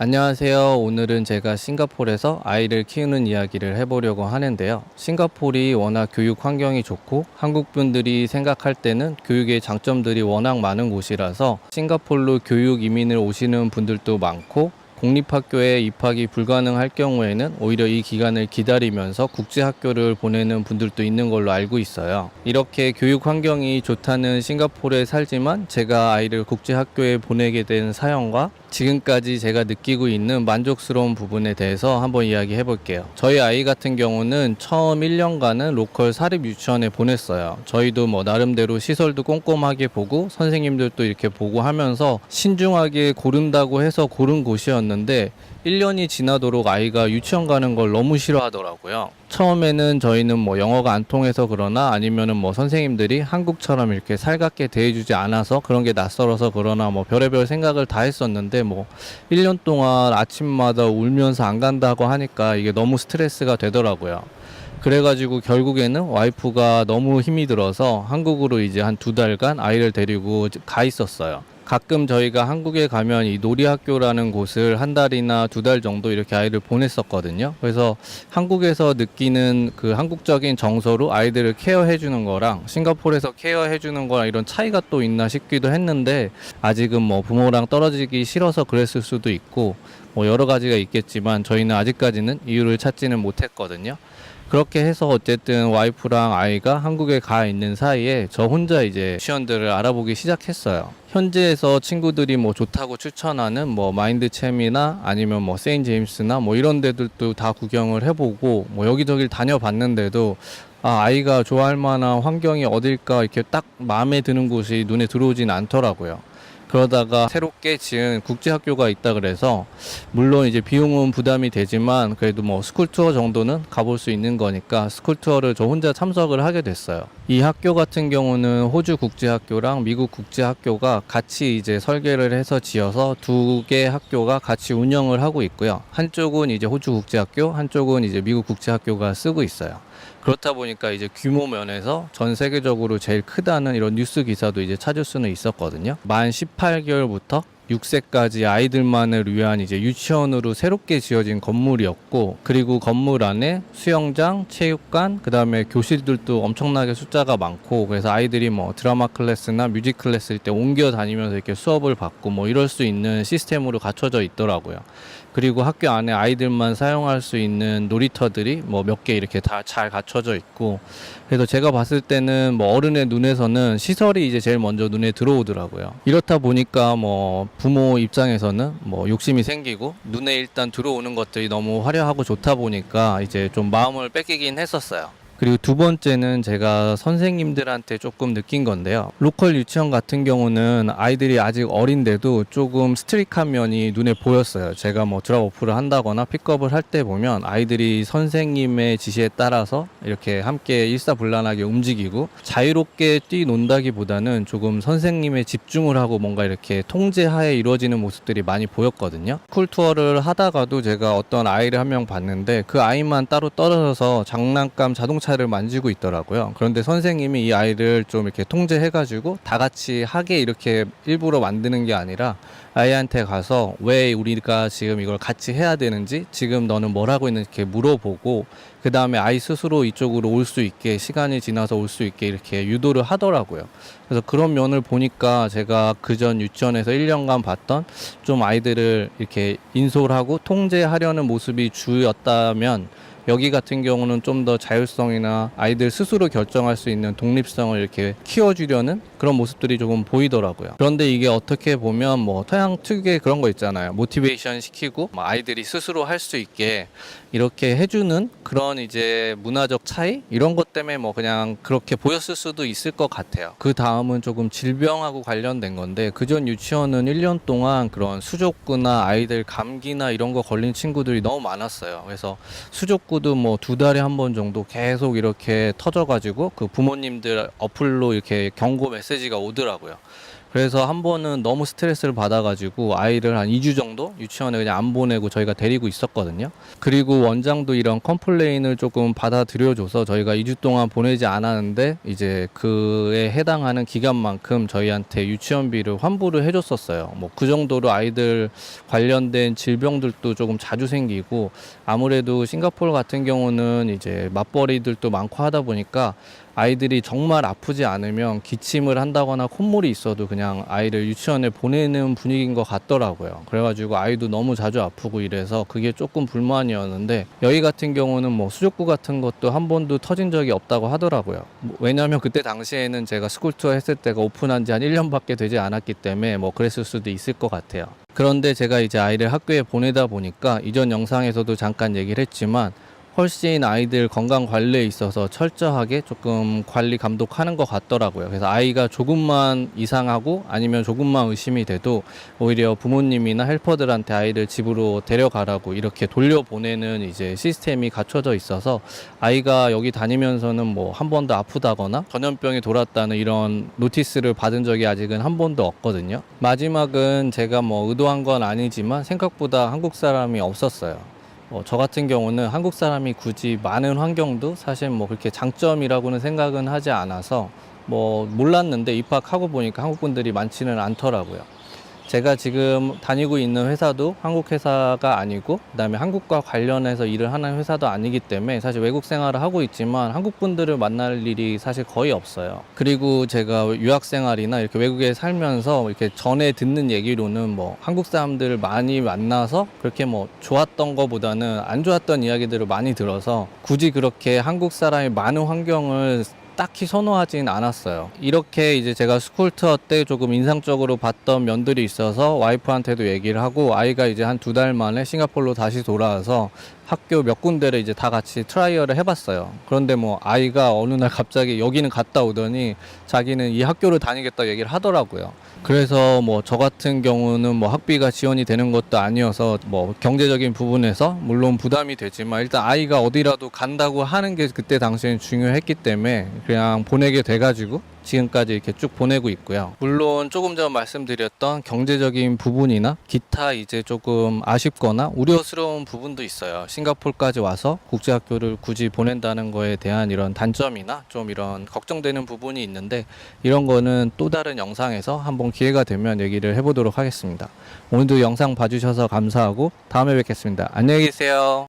안녕하세요. 오늘은 제가 싱가포르에서 아이를 키우는 이야기를 해보려고 하는데요. 싱가포르이 워낙 교육 환경이 좋고 한국 분들이 생각할 때는 교육의 장점들이 워낙 많은 곳이라서 싱가포르로 교육 이민을 오시는 분들도 많고 공립학교에 입학이 불가능할 경우에는 오히려 이 기간을 기다리면서 국제학교를 보내는 분들도 있는 걸로 알고 있어요. 이렇게 교육 환경이 좋다는 싱가포르에 살지만 제가 아이를 국제학교에 보내게 된 사연과 지금까지 제가 느끼고 있는 만족스러운 부분에 대해서 한번 이야기해 볼게요. 저희 아이 같은 경우는 처음 1년간은 로컬 사립 유치원에 보냈어요. 저희도 뭐 나름대로 시설도 꼼꼼하게 보고 선생님들도 이렇게 보고 하면서 신중하게 고른다고 해서 고른 곳이었는데 1년이 지나도록 아이가 유치원 가는 걸 너무 싫어하더라고요. 처음에는 저희는 뭐 영어가 안 통해서 그러나 아니면은 뭐 선생님들이 한국처럼 이렇게 살갑게 대해주지 않아서 그런 게 낯설어서 그러나 뭐 별의별 생각을 다 했었는데 뭐 1년 동안 아침마다 울면서 안 간다고 하니까 이게 너무 스트레스가 되더라고요. 그래가지고 결국에는 와이프가 너무 힘이 들어서 한국으로 이제 한 2달간 아이를 데리고 가 있었어요. 가끔 저희가 한국에 가면 이 놀이학교라는 곳을 한 달이나 2달 정도 이렇게 아이를 보냈었거든요. 그래서 한국에서 느끼는 그 한국적인 정서로 아이들을 케어해 주는 거랑 싱가포르에서 케어해 주는 거랑 이런 차이가 또 있나 싶기도 했는데 아직은 뭐 부모랑 떨어지기 싫어서 그랬을 수도 있고 뭐 여러 가지가 있겠지만 저희는 아직까지는 이유를 찾지는 못했거든요. 그렇게 해서 어쨌든 와이프랑 아이가 한국에 가 있는 사이에 저 혼자 이제 옵션들을 알아보기 시작했어요. 현지에서 친구들이 뭐 좋다고 추천하는 뭐 마인드챔이나 아니면 뭐 세인 제임스나 뭐 이런 데들도 다 구경을 해보고 뭐 여기저기를 다녀봤는데도 아이가 좋아할 만한 환경이 어딜까 이렇게 딱 마음에 드는 곳이 눈에 들어오진 않더라고요. 그러다가 새롭게 지은 국제학교가 있다 그래서 물론 이제 비용은 부담이 되지만 그래도 뭐 스쿨 투어 정도는 가볼 수 있는 거니까 스쿨 투어를 저 혼자 참석을 하게 됐어요. 이 학교 같은 경우는 호주 국제학교랑 미국 국제학교가 같이 이제 설계를 해서 지어서 2개 학교가 같이 운영을 하고 있고요. 한쪽은 이제 호주 국제학교, 한쪽은 이제 미국 국제학교가 쓰고 있어요. 그렇다 보니까 이제 규모 면에서 전 세계적으로 제일 크다는 이런 뉴스 기사도 이제 찾을 수는 있었거든요. 만 18개월부터 6세까지 아이들만을 위한 이제 유치원으로 새롭게 지어진 건물이었고, 그리고 건물 안에 수영장, 체육관, 그 다음에 교실들도 엄청나게 숫자가 많고, 그래서 아이들이 뭐 드라마 클래스나 뮤직 클래스일 때 옮겨 다니면서 이렇게 수업을 받고 뭐 이럴 수 있는 시스템으로 갖춰져 있더라고요. 그리고 학교 안에 아이들만 사용할 수 있는 놀이터들이 뭐 몇 개 이렇게 다 잘 갖춰져 있고, 그래서 제가 봤을 때는 뭐 어른의 눈에서는 시설이 이제 제일 먼저 눈에 들어오더라고요. 이렇다 보니까 뭐 부모 입장에서는 뭐 욕심이 생기고 눈에 일단 들어오는 것들이 너무 화려하고 좋다 보니까 이제 좀 마음을 뺏기긴 했었어요. 그리고 두 번째는 제가 선생님들한테 조금 느낀 건데요. 로컬 유치원 같은 경우는 아이들이 아직 어린데도 조금 스트릭한 면이 눈에 보였어요. 제가 뭐 드랍오프를 한다거나 픽업을 할 때 보면 아이들이 선생님의 지시에 따라서 이렇게 함께 일사불란하게 움직이고 자유롭게 뛰논다기보다는 조금 선생님의 집중을 하고 뭔가 이렇게 통제하에 이루어지는 모습들이 많이 보였거든요. 스쿨 투어를 하다가도 제가 어떤 아이를 한 명 봤는데 그 아이만 따로 떨어져서 장난감 자동차를 만지고 있더라고요. 그런데 선생님이 이 아이를 좀 이렇게 통제해가지고 다 같이 하게 이렇게 일부러 만드는 게 아니라 아이한테 가서 왜 우리가 지금 이걸 같이 해야 되는지, 지금 너는 뭘 하고 있는지 이렇게 물어보고, 그 다음에 아이 스스로 이쪽으로 올 수 있게, 시간이 지나서 올 수 있게 이렇게 유도를 하더라고요. 그래서 그런 면을 보니까 제가 그전 유치원에서 1년간 봤던 좀 아이들을 이렇게 인솔하고 통제하려는 모습이 주였다면, 여기 같은 경우는 좀 더 자율성이나 아이들 스스로 결정할 수 있는 독립성을 이렇게 키워주려는 그런 모습들이 조금 보이더라고요. 그런데 이게 어떻게 보면 뭐 서양 특유의 그런 거 있잖아요. 모티베이션 시키고 뭐 아이들이 스스로 할 수 있게 이렇게 해주는 그런 이제 문화적 차이? 이런 것 때문에 뭐 그냥 그렇게 보였을 수도 있을 것 같아요. 그 다음은 조금 질병하고 관련된 건데, 그전 유치원은 1년 동안 그런 수족구나 아이들 감기나 이런 거 걸린 친구들이 너무 많았어요. 그래서 수족구도 뭐 2달에 한 번 정도 계속 이렇게 터져가지고 그 부모님들 어플로 이렇게 경고 메시지가 오더라고요. 그래서 한 번은 너무 스트레스를 받아가지고 아이를 한 2주 정도 유치원에 그냥 안 보내고 저희가 데리고 있었거든요. 그리고 원장도 이런 컴플레인을 조금 받아들여줘서 저희가 2주 동안 보내지 않았는데 이제 그에 해당하는 기간만큼 저희한테 유치원비를 환불을 해줬었어요. 뭐 그 정도로 아이들 관련된 질병들도 조금 자주 생기고, 아무래도 싱가포르 같은 경우는 이제 맞벌이들도 많고 하다 보니까 아이들이 정말 아프지 않으면 기침을 한다거나 콧물이 있어도 그냥 아이를 유치원에 보내는 분위기인 것 같더라고요. 그래가지고 아이도 너무 자주 아프고 이래서 그게 조금 불만이었는데, 여기 같은 경우는 뭐 수족구 같은 것도 한 번도 터진 적이 없다고 하더라고요. 왜냐하면 그때 당시에는 제가 스쿨 투어 했을 때가 오픈한 지 한 1년밖에 되지 않았기 때문에 뭐 그랬을 수도 있을 것 같아요. 그런데 제가 이제 아이를 학교에 보내다 보니까 이전 영상에서도 잠깐 얘기를 했지만 훨씬 아이들 건강 관리에 있어서 철저하게 조금 관리 감독하는 것 같더라고요. 그래서 아이가 조금만 이상하고 아니면 조금만 의심이 돼도 오히려 부모님이나 헬퍼들한테 아이를 집으로 데려가라고 이렇게 돌려보내는 이제 시스템이 갖춰져 있어서 아이가 여기 다니면서는 뭐 한 번도 아프다거나 전염병이 돌았다는 이런 노티스를 받은 적이 아직은 한 번도 없거든요. 마지막은 제가 뭐 의도한 건 아니지만 생각보다 한국 사람이 없었어요. 저 같은 경우는 한국 사람이 굳이 많은 환경도 사실 뭐 그렇게 장점이라고는 생각은 하지 않아서 뭐 몰랐는데 입학하고 보니까 한국 분들이 많지는 않더라고요. 제가 지금 다니고 있는 회사도 한국 회사가 아니고, 그다음에 한국과 관련해서 일을 하는 회사도 아니기 때문에 사실 외국 생활을 하고 있지만 한국 분들을 만날 일이 사실 거의 없어요. 그리고 제가 유학 생활이나 이렇게 외국에 살면서 이렇게 전에 듣는 얘기로는 뭐 한국 사람들을 많이 만나서 그렇게 뭐 좋았던 거보다는 안 좋았던 이야기들을 많이 들어서 굳이 그렇게 한국 사람이 많은 환경을 딱히 선호하진 않았어요. 이렇게 이제 제가 스쿨 투어 때 조금 인상적으로 봤던 면들이 있어서 와이프한테도 얘기를 하고, 아이가 이제 한 2달 만에 싱가포르로 다시 돌아와서 학교 몇 군데를 이제 다 같이 트라이얼을 해봤어요. 그런데 뭐 아이가 어느 날 갑자기 여기는 갔다 오더니 자기는 이 학교를 다니겠다 얘기를 하더라고요. 그래서 뭐 저 같은 경우는 뭐 학비가 지원이 되는 것도 아니어서 뭐 경제적인 부분에서 물론 부담이 되지만 일단 아이가 어디라도 간다고 하는 게 그때 당시엔 중요했기 때문에 그냥 보내게 돼가지고 지금까지 이렇게 쭉 보내고 있고요. 물론 조금 전 말씀드렸던 경제적인 부분이나 기타 이제 조금 아쉽거나 우려스러운 부분도 있어요. 싱가포르까지 와서 국제학교를 굳이 보낸다는 거에 대한 이런 단점이나 좀 이런 걱정되는 부분이 있는데, 이런 거는 또 다른 영상에서 한번 기회가 되면 얘기를 해보도록 하겠습니다. 오늘도 영상 봐주셔서 감사하고 다음에 뵙겠습니다. 안녕히 계세요.